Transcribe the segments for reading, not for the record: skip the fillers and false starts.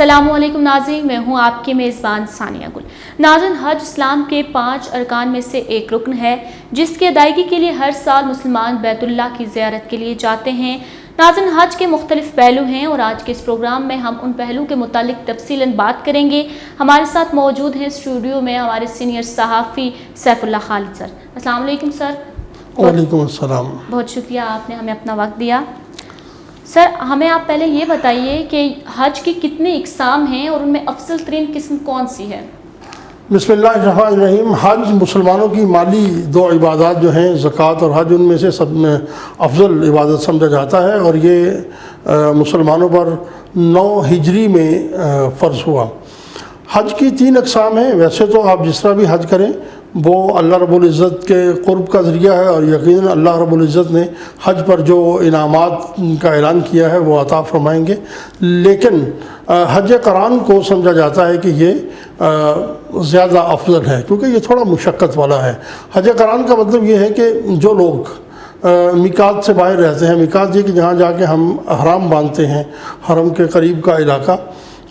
السلام علیکم ناظرین، میں ہوں آپ کی میزبان ثانیہ گل۔ ناظرین، حج اسلام کے 5 ارکان میں سے ایک رکن ہے جس کی ادائیگی کے لیے ہر سال مسلمان بیت اللہ کی زیارت کے لیے جاتے ہیں۔ ناظرین، حج کے مختلف پہلو ہیں اور آج کے اس پروگرام میں ہم ان پہلو کے متعلق تفصیلاً بات کریں گے۔ ہمارے ساتھ موجود ہیں اسٹوڈیو میں ہمارے سینئر صحافی سیف اللہ خالد سر۔ السلام علیکم سر۔ وعلیکم السلام۔ بہت شکریہ، آپ نے ہمیں اپنا وقت دیا۔ سر، ہمیں آپ پہلے یہ بتائیے کہ حج کی کتنی اقسام ہیں اور ان میں افضل ترین قسم کون سی ہے؟ بسم اللہ الرحمن الرحیم۔ حج مسلمانوں کی مالی 2 عبادات جو ہیں زکوٰۃ اور حج، ان میں سے سب میں افضل عبادت سمجھا جاتا ہے، اور یہ مسلمانوں پر 9 ہجری میں فرض ہوا۔ حج کی 3 اقسام ہیں۔ ویسے تو آپ جس طرح بھی حج کریں وہ اللہ رب العزت کے قرب کا ذریعہ ہے، اور یقیناً اللہ رب العزت نے حج پر جو انعامات کا اعلان کیا ہے وہ عطا فرمائیں گے، لیکن حج قران کو سمجھا جاتا ہے کہ یہ زیادہ افضل ہے کیونکہ یہ تھوڑا مشقت والا ہے۔ حج قران کا مطلب یہ ہے کہ جو لوگ میقات سے باہر رہتے ہیں، میقات یہ کہ جہاں جا کے ہم احرام باندھتے ہیں، حرم کے قریب کا علاقہ،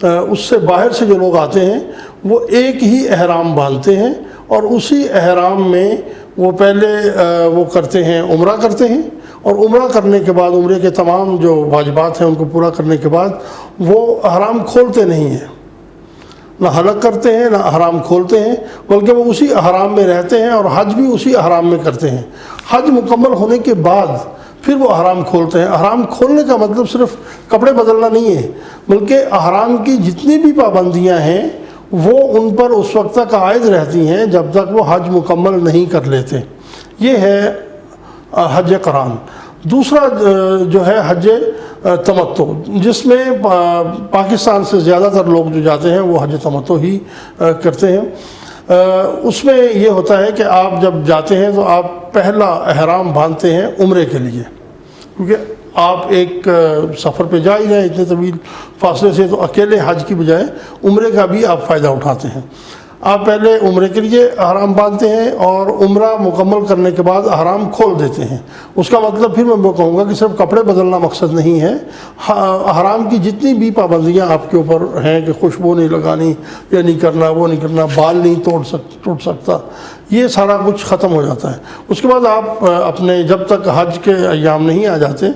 اس سے باہر سے جو لوگ آتے ہیں وہ ایک ہی احرام باندھتے ہیں، اور اسی احرام میں وہ پہلے وہ کرتے ہیں، عمرہ کرتے ہیں، اور عمرہ کرنے کے بعد عمرے کے تمام جو واجبات ہیں ان کو پورا کرنے کے بعد وہ احرام کھولتے نہیں ہیں، نہ حلق کرتے ہیں نہ احرام کھولتے ہیں، بلکہ وہ اسی احرام میں رہتے ہیں، اور حج بھی اسی احرام میں کرتے ہیں۔ حج مکمل ہونے کے بعد پھر وہ احرام کھولتے ہیں۔ احرام کھولنے کا مطلب صرف کپڑے بدلنا نہیں ہے، بلکہ احرام کی جتنی بھی پابندیاں ہیں وہ ان پر اس وقت تک عائد رہتی ہیں جب تک وہ حج مکمل نہیں کر لیتے۔ یہ ہے حج قران۔ دوسرا جو ہے حج تمتع، جس میں پاکستان سے زیادہ تر لوگ جو جاتے ہیں وہ حج تمتع ہی کرتے ہیں۔ اس میں یہ ہوتا ہے کہ آپ جب جاتے ہیں تو آپ پہلا احرام باندھتے ہیں عمرے کے لیے، کیونکہ آپ ایک سفر پہ جا ہی رہے ہیں اتنے طویل فاصلے سے، تو اکیلے حج کی بجائے عمرے کا بھی آپ فائدہ اٹھاتے ہیں۔ آپ پہلے عمرے کے لیے احرام باندھتے ہیں اور عمرہ مکمل کرنے کے بعد احرام کھول دیتے ہیں۔ اس کا مطلب پھر میں وہ کہوں گا کہ صرف کپڑے بدلنا مقصد نہیں ہے، احرام کی جتنی بھی پابندیاں آپ کے اوپر ہیں کہ خوشبو نہیں لگانی، یہ نہیں کرنا، وہ نہیں کرنا، بال نہیں ٹوٹ سکتا، یہ سارا کچھ ختم ہو جاتا ہے۔ اس کے بعد آپ اپنے جب تک حج کے ایام نہیں آ جاتے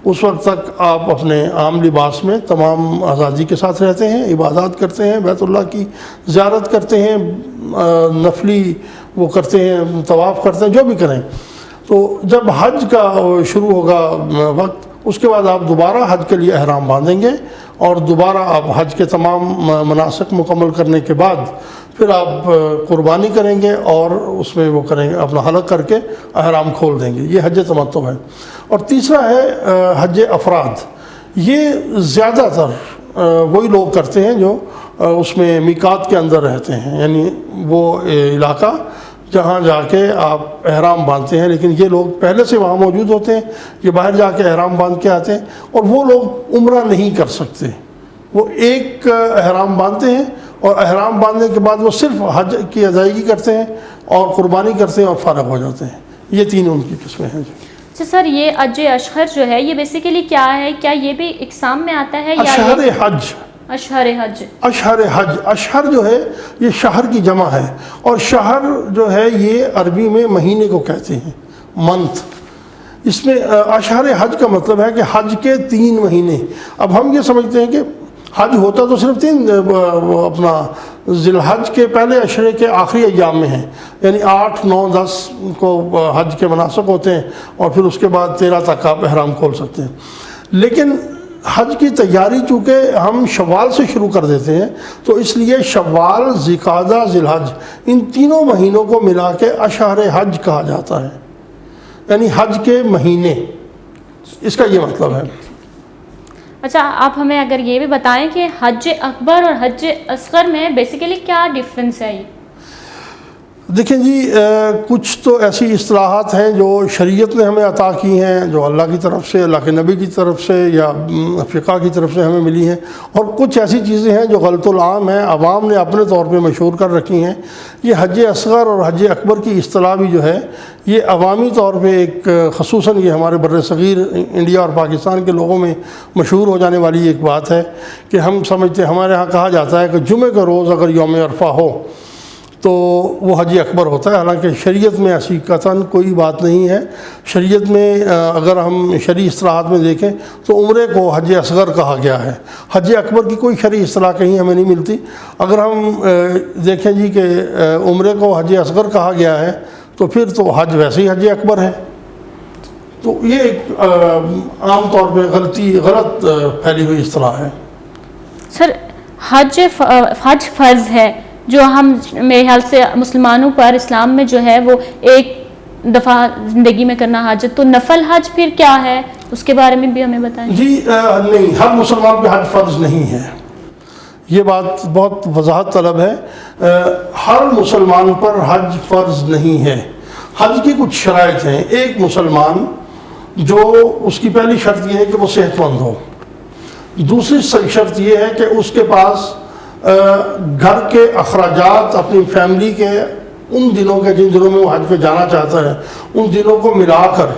اس وقت تک آپ اپنے عام لباس میں تمام آزادی کے ساتھ رہتے ہیں، عبادات کرتے ہیں، بیت اللہ کی زیارت کرتے ہیں، نفلی وہ کرتے ہیں، طواف کرتے ہیں، جو بھی کریں۔ تو جب حج کا شروع ہوگا وقت، اس کے بعد آپ دوبارہ حج کے لیے احرام باندھیں گے، اور دوبارہ آپ حج کے تمام مناسک مکمل کرنے کے بعد پھر آپ قربانی کریں گے، اور اس میں وہ کریں گے اپنا حلق کر کے احرام کھول دیں گے۔ یہ حج تمتع ہے۔ اور تیسرا ہے حج افراد۔ یہ زیادہ تر وہی لوگ کرتے ہیں جو اس میں میقات کے اندر رہتے ہیں، یعنی وہ علاقہ جہاں جا کے آپ احرام باندھتے ہیں، لیکن یہ لوگ پہلے سے وہاں موجود ہوتے ہیں، یہ باہر جا کے احرام باندھ کے آتے ہیں، اور وہ لوگ عمرہ نہیں کر سکتے۔ وہ ایک احرام باندھتے ہیں، اور احرام باندھنے کے بعد وہ صرف حج کی ادائیگی کرتے ہیں اور قربانی کرتے ہیں اور فارغ ہو جاتے ہیں۔ یہ 3 ان کی قسمیں ہیں۔ اچھا سر، یہ حج اشہر جو ہے یہ بیسیکلی کیا ہے؟ کیا یہ بھی اقسام میں آتا ہے یا اشہر حج؟ اشہر حج، اشہر حج، اشہر جو ہے یہ شہر کی جمع ہے، اور شہر جو ہے یہ عربی میں مہینے کو کہتے ہیں، منتھ۔ اس میں اشہر حج کا مطلب ہے کہ حج کے 3 مہینے۔ اب ہم یہ سمجھتے ہیں کہ حج ہوتا تو صرف 3 اپنا ذی الحج کے پہلے عشرے کے آخری ایام میں ہیں، یعنی 8، 9، 10 کو حج کے مناسک ہوتے ہیں، اور پھر اس کے بعد 13 تک آپ احرام کھول سکتے ہیں۔ لیکن حج کی تیاری چونکہ ہم شوال سے شروع کر دیتے ہیں، تو اس لیے شوال، ذوالقعدہ، ذی الحج، ان تینوں مہینوں کو ملا کے اشہر حج کہا جاتا ہے، یعنی حج کے مہینے، اس کا یہ مطلب ہے۔ اچھا، آپ ہمیں اگر یہ بھی بتائیں کہ حج اکبر اور حج اصغر میں بیسیکلی کیا ڈیفرنس ہے؟ دیکھیں جی، کچھ تو ایسی اصطلاحات ہیں جو شریعت نے ہمیں عطا کی ہیں، جو اللہ کی طرف سے، اللہ کے نبی کی طرف سے یا فقہ کی طرف سے ہمیں ملی ہیں، اور کچھ ایسی چیزیں ہیں جو غلط العام ہیں، عوام نے اپنے طور پہ مشہور کر رکھی ہیں۔ یہ حج اصغر اور حج اکبر کی اصطلاح بھی جو ہے یہ عوامی طور پہ ایک خصوصاً یہ ہمارے بر صغیر انڈیا اور پاکستان کے لوگوں میں مشہور ہو جانے والی ایک بات ہے کہ ہم سمجھتے، ہمارے ہاں کہا جاتا ہے کہ جمعہ کا روز اگر یوم عرفہ ہو تو وہ حج اکبر ہوتا ہے، حالانکہ شریعت میں ایسی قطعاً کوئی بات نہیں ہے۔ شریعت میں اگر ہم شرعی اصطلاحات میں دیکھیں تو عمرے کو حج اصغر کہا گیا ہے، حج اکبر کی کوئی شرعی اصطلاح کہیں ہمیں نہیں ملتی۔ اگر ہم دیکھیں جی کہ عمرے کو حج اصغر کہا گیا ہے تو پھر تو حج ویسے ہی حج اکبر ہے، تو یہ ایک عام طور پہ غلط پھیلی ہوئی اصطلاح ہے۔ سر، حج فرض ہے جو ہم میرے خیال سے مسلمانوں پر اسلام میں جو ہے وہ ایک دفعہ زندگی میں کرنا حج، تو نفل حج پھر کیا ہے اس کے بارے میں بھی ہمیں بتائیں۔ جی نہیں، ہر مسلمان پہ حج فرض نہیں ہے، یہ بات بہت وضاحت طلب ہے۔ ہر مسلمان پر حج فرض نہیں ہے، حج کی کچھ شرائط ہیں۔ ایک مسلمان جو اس کی پہلی شرط یہ ہے کہ وہ صحت مند ہو، دوسری شرط یہ ہے کہ اس کے پاس گھر کے اخراجات اپنی فیملی کے ان دنوں کے جن دنوں میں وہ حج پہ جانا چاہتا ہے ان دنوں کو ملا کر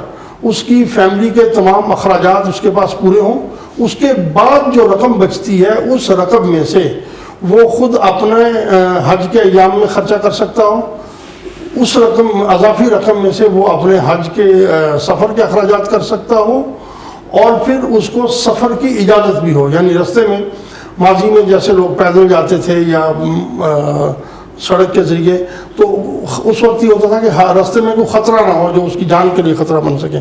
اس کی فیملی کے تمام اخراجات اس کے پاس پورے ہوں۔ اس کے بعد جو رقم بچتی ہے اس رقم میں سے وہ خود اپنے حج کے ایام میں خرچہ کر سکتا ہو، اس رقم اضافی رقم میں سے وہ اپنے حج کے سفر کے اخراجات کر سکتا ہو، اور پھر اس کو سفر کی اجازت بھی ہو، یعنی رستے میں ماضی میں جیسے لوگ پیدل جاتے تھے یا سڑک کے ذریعے، تو اس وقت یہ ہوتا تھا کہ رستے میں کوئی خطرہ نہ ہو جو اس کی جان کے لیے خطرہ بن سکے۔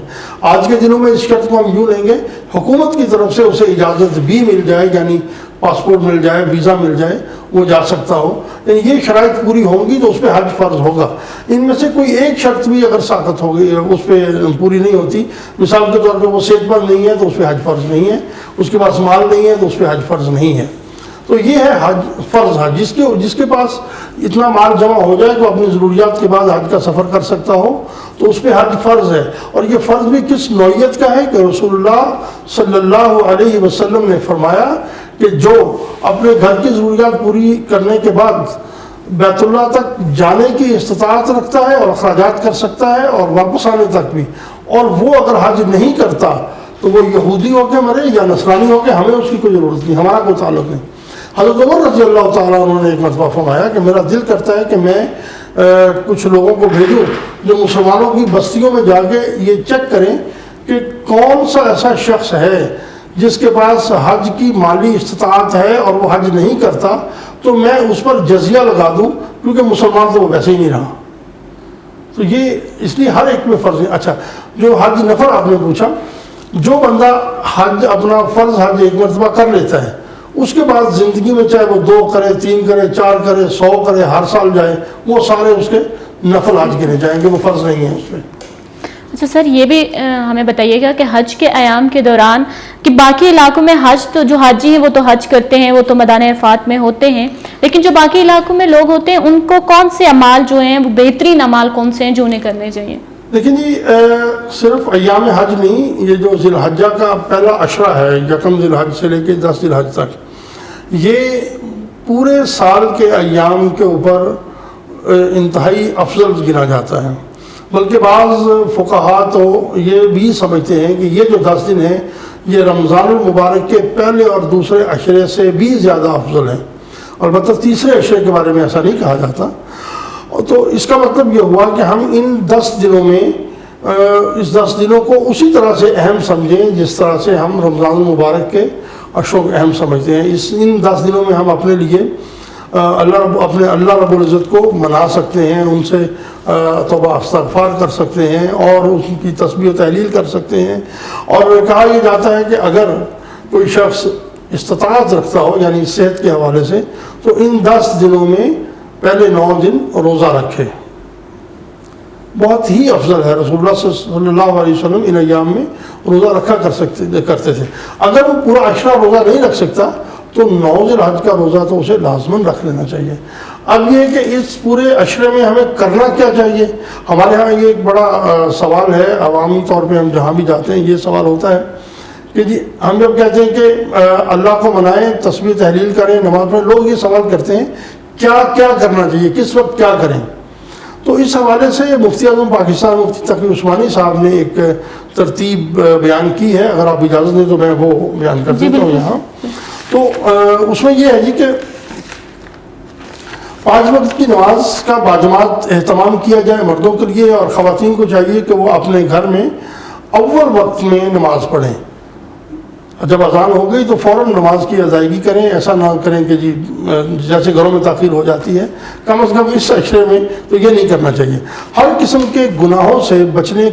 آج کے دنوں میں اس شرط کو ہم یوں لیں گے، حکومت کی طرف سے اسے اجازت بھی مل جائے، یعنی پاسپورٹ مل جائے، ویزا مل جائے، وہ جا سکتا ہو، یعنی یہ شرائط پوری ہوں گی تو اس پہ حج فرض ہوگا۔ ان میں سے کوئی ایک شرط بھی اگر ساقط ہو گئی، اس پہ پوری نہیں ہوتی، مثال کے طور پہ وہ صحت مند نہیں ہے تو اس پہ حج فرض نہیں ہے، اس کے پاس مال نہیں ہے تو اس پہ حج فرض نہیں ہے۔ تو یہ ہے حج فرض حج، جس کے پاس اتنا مال جمع ہو جائے کہ وہ اپنی ضروریات کے بعد حج کا سفر کر سکتا ہو تو اس پہ حج فرض ہے۔ اور یہ فرض بھی کس نوعیت کا ہے کہ رسول اللہ صلی اللہ علیہ وسلم نے فرمایا کہ جو اپنے گھر کی ضروریات پوری کرنے کے بعد بیت اللہ تک جانے کی استطاعت رکھتا ہے اور اخراجات کر سکتا ہے اور واپس آنے تک بھی، اور وہ اگر حج نہیں کرتا تو وہ یہودی ہو کے مرے یا نصرانی ہو کے، ہمیں اس کی کوئی ضرورت نہیں، ہمارا کوئی تعلق نہیں۔ حضرت عمر رضی اللہ تعالیٰ عنہ نے ایک مرتبہ فرمایا کہ میرا دل کرتا ہے کہ میں کچھ لوگوں کو بھیجوں جو مسلمانوں کی بستیوں میں جا کے یہ چیک کریں کہ کون سا ایسا شخص ہے جس کے پاس حج کی مالی استطاعت ہے اور وہ حج نہیں کرتا، تو میں اس پر جزیہ لگا دوں، کیونکہ مسلمان تو وہ ویسے ہی نہیں رہا۔ تو یہ اس لیے ہر ایک میں فرض ہے۔ اچھا، جو حج نفل آپ نے پوچھا، جو بندہ حج اپنا فرض حج ایک مرتبہ کر لیتا ہے، اس کے بعد زندگی میں چاہے وہ 2 کرے، 3 کرے، 4 کرے، 100 کرے، ہر سال جائے، وہ سارے اس کے نفل حج گنے جائیں گے، وہ فرض نہیں ہے اس پہ۔ اچھا سر، یہ بھی ہمیں بتائیے گا کہ حج کے ایام کے دوران کہ باقی علاقوں میں حج تو جو حاجی ہیں وہ تو حج کرتے ہیں، وہ تو میدان عرفات میں ہوتے ہیں، لیکن جو باقی علاقوں میں لوگ ہوتے ہیں ان کو کون سے اعمال جو ہیں وہ بہترین اعمال کون سے ہیں جو انہیں کرنے چاہیے؟ لیکن جی صرف ایام حج نہیں، یہ جو ذی الحجہ کا پہلا عشرہ ہے، 1 ذی الحج سے لے کے 10 ذی الحج تک، یہ پورے سال کے ایام کے اوپر انتہائی افضل گنا جاتا ہے، بلکہ بعض فقہا تو یہ بھی سمجھتے ہیں کہ یہ جو 10 دن ہیں یہ رمضان المبارک کے پہلے اور دوسرے عشرے سے بھی زیادہ افضل ہیں، البتہ تیسرے عشرے کے بارے میں ایسا نہیں کہا جاتا۔ تو اس کا مطلب یہ ہوا کہ ہم ان 10 دنوں میں اس 10 دنوں کو اسی طرح سے اہم سمجھیں جس طرح سے ہم رمضان المبارک کے عشروں کو اہم سمجھتے ہیں۔ ان 10 دنوں میں ہم اپنے لیے اللہ رب العزت کو منا سکتے ہیں، ان سے توبہ استغفار کر سکتے ہیں اور ان کی تسبیح و تحلیل کر سکتے ہیں، اور کہا یہ جاتا ہے کہ اگر کوئی شخص استطاعت رکھتا ہو یعنی صحت کے حوالے سے تو ان 10 دنوں میں پہلے 9 دن روزہ رکھے، بہت ہی افضل ہے۔ رسول اللہ صلی اللہ علیہ وسلم ان ایام میں روزہ رکھا کرتے تھے۔ اگر وہ پورا عشرہ روزہ نہیں رکھ سکتا تو 9 ذی الحج کا روزہ تو اسے لازماً رکھ لینا چاہیے۔ اب یہ کہ اس پورے عشرے میں ہمیں کرنا کیا چاہیے. ہمارے ہاں یہ ایک بڑا سوال ہے، عوامی طور پہ ہم جہاں بھی جاتے ہیں یہ سوال ہوتا ہے کہ جی ہم جب کہتے ہیں کہ اللہ کو منائیں، تسبیح تحلیل کریں، نماز پڑھیں، لوگ یہ سوال کرتے ہیں کیا کیا کرنا چاہیے، کس وقت کیا کریں. تو اس حوالے سے مفتی اعظم پاکستان مفتی تقی عثمانی صاحب نے ایک ترتیب بیان کی ہے، اگر آپ اجازت دیں تو میں وہ بیان کر دیتا ہوں یہاں. تو اس میں یہ ہے جی کہ 5 وقت کی نماز کا باجماعت اہتمام کیا جائے مردوں کے لیے، اور خواتین کو چاہیے کہ وہ اپنے گھر میں اول وقت میں نماز پڑھیں. جب اذان ہو گئی تو فوراً نماز کی ادائیگی کریں، ایسا نہ کریں کہ جی جیسے گھروں میں تاخیر ہو جاتی ہے. کم از کم اس عشرے میں تو یہ نہیں کرنا چاہیے. ہر قسم کے گناہوں سے بچنے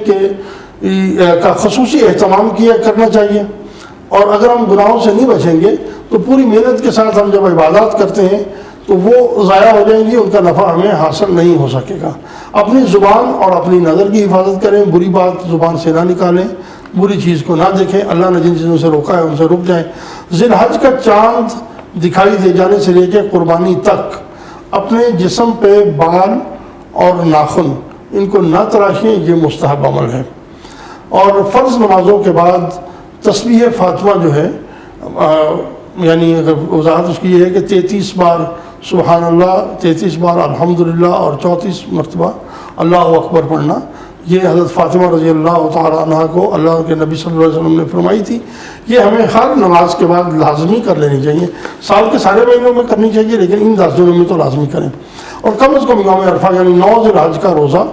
کا خصوصی اہتمام کرنا چاہیے، اور اگر ہم گناہوں سے نہیں بچیں گے تو پوری محنت کے ساتھ ہم جب عبادات کرتے ہیں تو وہ ضائع ہو جائیں گی، ان کا نفع ہمیں حاصل نہیں ہو سکے گا. اپنی زبان اور اپنی نظر کی حفاظت کریں، بری بات زبان سے نہ نکالیں، بری چیز کو نہ دیکھیں، اللہ نے جن چیزوں سے روکا ہے ان سے رک جائیں. ذی الحج کا چاند دکھائی دے جانے سے لے کے قربانی تک اپنے جسم پہ بال اور ناخن ان کو نہ تراشیں، یہ مستحب عمل ہے. اور فرض نمازوں کے بعد تسبیح فاطمہ جو ہے، یعنی اگر وضاحت اس کی یہ ہے کہ 33 بار سبحان اللہ، 33 بار الحمدللہ اور 34 مرتبہ اللہ اکبر پڑھنا، یہ حضرت فاطمہ رضی اللہ تعالیٰ عنہ کو اللہ کے نبی صلی اللہ علیہ وسلم نے فرمائی تھی. یہ ہمیں ہر نماز کے بعد لازمی کر لینی چاہیے. سال کے سارے مہینوں میں کرنی چاہیے لیکن ان 10 دنوں میں تو لازمی کریں. اور کم از کم یوم عرفہ یعنی 9 ذی الحج کا روزہ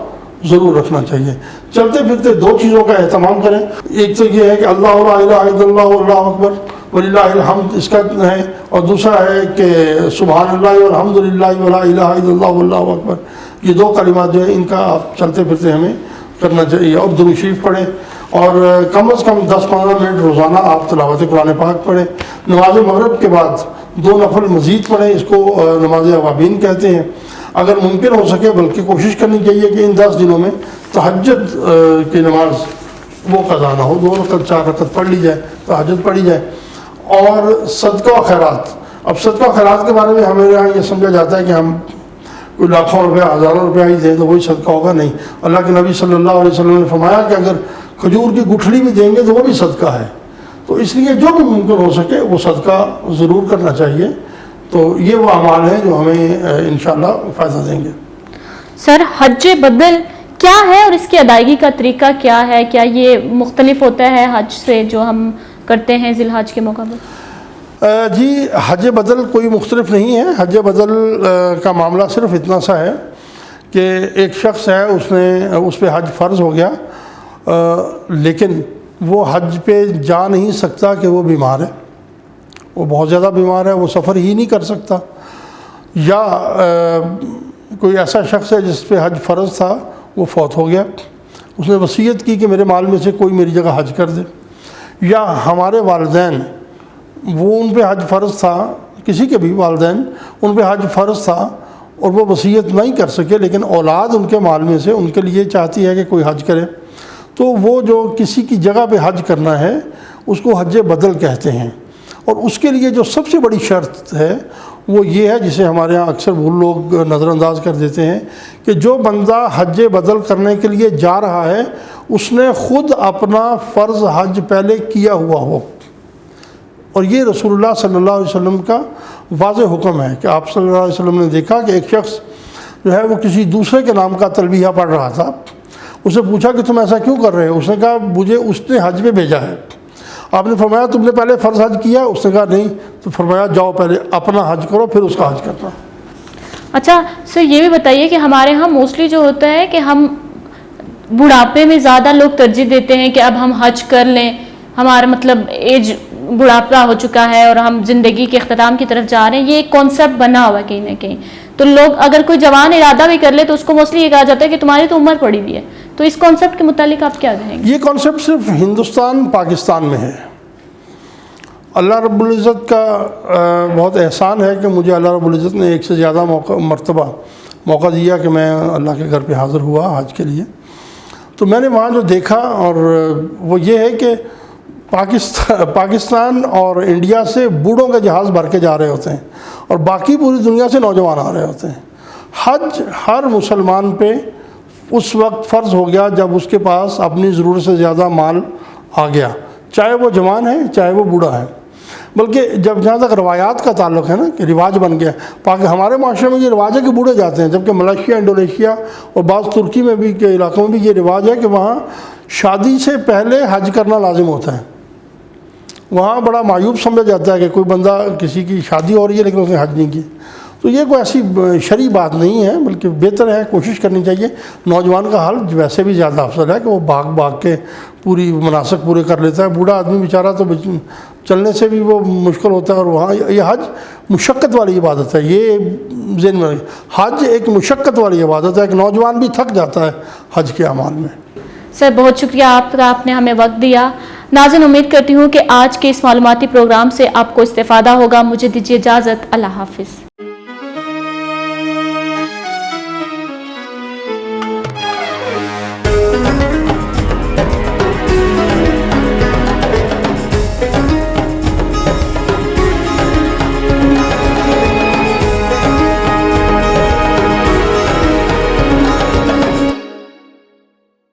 ضرور رکھنا چاہیے. چلتے پھرتے 2 چیزوں کا اہتمام کریں. ایک تو یہ ہے کہ اللہ لا الہ الا اللہ اللہ اکبر وللہ الحمد اس کا ہے، اور دوسرا ہے کہ سبحان اللہ والحمدللہ ولا الہ الا اللہ واللہ اکبر. یہ 2 کلمات جو ہیں ان کا آپ چلتے پھرتے ہمیں کرنا چاہیے. اور درود شریف پڑھیں، اور کم از کم 10-15 منٹ روزانہ آپ تلاوت قرآن پاک پڑھیں. نماز مغرب کے بعد 2 نفل مزید پڑھیں، اس کو نماز اوابین کہتے ہیں. اگر ممکن ہو سکے بلکہ کوشش کرنی چاہیے کہ ان 10 دنوں میں تہجد کی نماز وہ قضا نہ ہو، 2 رکعت 4 رکعت پڑھ لی جائے، تہجد پڑھی جائے. اور صدقہ و خیرات، اب صدقہ و خیرات کے بارے میں ہمارے یہاں یہ سمجھا جاتا ہے کہ ہم کوئی لاکھوں روپیہ ہزاروں روپیہ ہی دیں تو وہی صدقہ ہوگا. نہیں، اللہ کے نبی صلی اللہ علیہ وسلم نے فرمایا کہ اگر کھجور کی گٹھلی بھی دیں گے تو وہ بھی صدقہ ہے. تو اس لیے جو بھی ممکن ہو سکے وہ صدقہ ضرور کرنا چاہیے. تو یہ وہ اعمال ہیں جو ہمیں انشاءاللہ فائدہ دیں گے. سر، حج بدل کیا ہے اور اس کی ادائیگی کا طریقہ کیا ہے؟ کیا یہ مختلف ہوتا ہے حج سے جو ہم کرتے ہیں ذی الحج کے موقع پر؟ جی حج بدل کوئی مختلف نہیں ہے. حج بدل کا معاملہ صرف اتنا سا ہے کہ ایک شخص ہے، اس پہ حج فرض ہو گیا، لیکن وہ حج پہ جا نہیں سکتا کہ وہ بیمار ہے، وہ بہت زیادہ بیمار ہے، وہ سفر ہی نہیں کر سکتا. یا کوئی ایسا شخص ہے جس پہ حج فرض تھا وہ فوت ہو گیا، اس نے وصیت کی کہ میرے مال میں سے کوئی میری جگہ حج کر دے. یا ہمارے والدین، وہ ان پہ حج فرض تھا، کسی کے بھی والدین ان پہ حج فرض تھا اور وہ وصیت نہیں کر سکے، لیکن اولاد ان کے مال میں سے ان کے لیے چاہتی ہے کہ کوئی حج کرے، تو وہ جو کسی کی جگہ پہ حج کرنا ہے اس کو حج بدل کہتے ہیں. اور اس کے لیے جو سب سے بڑی شرط ہے وہ یہ ہے، جسے ہمارے ہاں اکثر وہ لوگ نظر انداز کر دیتے ہیں، کہ جو بندہ حج بدل کرنے کے لیے جا رہا ہے اس نے خود اپنا فرض حج پہلے کیا ہوا ہو. اور یہ رسول اللہ صلی اللہ علیہ وسلم کا واضح حکم ہے کہ آپ صلی اللہ علیہ وسلم نے دیکھا کہ ایک شخص جو ہے وہ کسی دوسرے کے نام کا تلبیہ پڑھ رہا تھا. اسے پوچھا کہ تم ایسا کیوں کر رہے ہو؟ اس نے کہا مجھے اس نے حج پہ بھیجا ہے. آپ نے فرمایا تم نے پہلے فرض حج کیا؟ اس نے کہا نہیں. تو فرمایا جاؤ پہلے اپنا حج کرو پھر اس کا حج کرنا. اچھا سر، یہ بھی بتائیے کہ ہمارے ہاں موسٹلی جو ہوتا ہے کہ ہم بڑھاپے میں زیادہ لوگ ترجیح دیتے ہیں کہ اب ہم حج کر لیں، ہمارا مطلب ایج بڑھاپا ہو چکا ہے اور ہم زندگی کے اختتام کی طرف جا رہے ہیں. یہ ایک کانسیپٹ بنا ہوا ہے کہیں نہ کہیں. تو لوگ اگر کوئی جوان ارادہ بھی کر لے تو اس کو موسٹلی یہ کہا جاتا ہے کہ تمہاری تو عمر پڑی ہوئی ہے. تو اس کانسیپٹ کے متعلق آپ کیا کہیں گے؟ یہ کانسیپٹ صرف ہندوستان پاکستان میں ہے. اللہ رب العزت کا بہت احسان ہے کہ مجھے اللہ رب العزت نے ایک سے زیادہ مرتبہ موقع دیا کہ میں اللہ کے گھر پہ حاضر ہوا حج کے لیے. تو میں نے وہاں جو دیکھا اور وہ یہ ہے کہ پاکستان اور انڈیا سے بوڑھوں کے جہاز بھر کے جا رہے ہوتے ہیں اور باقی پوری دنیا سے نوجوان آ رہے ہوتے ہیں. حج ہر مسلمان پہ اس وقت فرض ہو گیا جب اس کے پاس اپنی ضرورت سے زیادہ مال آ گیا، چاہے وہ جوان ہے چاہے وہ بوڑھا ہے۔ بلکہ جہاں تک روایات کا تعلق ہے نا کہ رواج بن گیا، ہمارے معاشرے میں یہ رواج ہے کہ بوڑھے جاتے ہیں، جبکہ ملائیشیا، انڈونیشیا اور بعض ترکی میں بھی کے علاقوں میں بھی یہ رواج ہے کہ وہاں شادی سے پہلے حج کرنا لازم ہوتا ہے۔ وہاں بڑا معیوب سمجھا جاتا ہے کہ کوئی بندہ کسی کی شادی ہو رہی ہے لیکن اس نے حج نہیں کی، تو یہ کوئی ایسی شرعی بات نہیں ہے، بلکہ بہتر ہے، کوشش کرنی چاہیے۔ نوجوان کا حل ویسے بھی زیادہ افضل ہے کہ وہ بھاگ کے پوری مناسک پورے کر لیتا ہے، بوڑھا آدمی بیچارہ تو چلنے سے بھی وہ مشکل ہوتا ہے، اور وہاں یہ حج مشقت والی عبادت ہے، یہ ذہن میں حج ایک مشقت والی عبادت ہے، ایک نوجوان بھی تھک جاتا ہے حج کے اعمال میں۔ سر بہت شکریہ آپ نے ہمیں وقت دیا۔ ناظرین، امید کرتی ہوں کہ آج کے اس معلوماتی پروگرام سے آپ کو استفادہ ہوگا۔ مجھے دیجیے اجازت، اللہ حافظ۔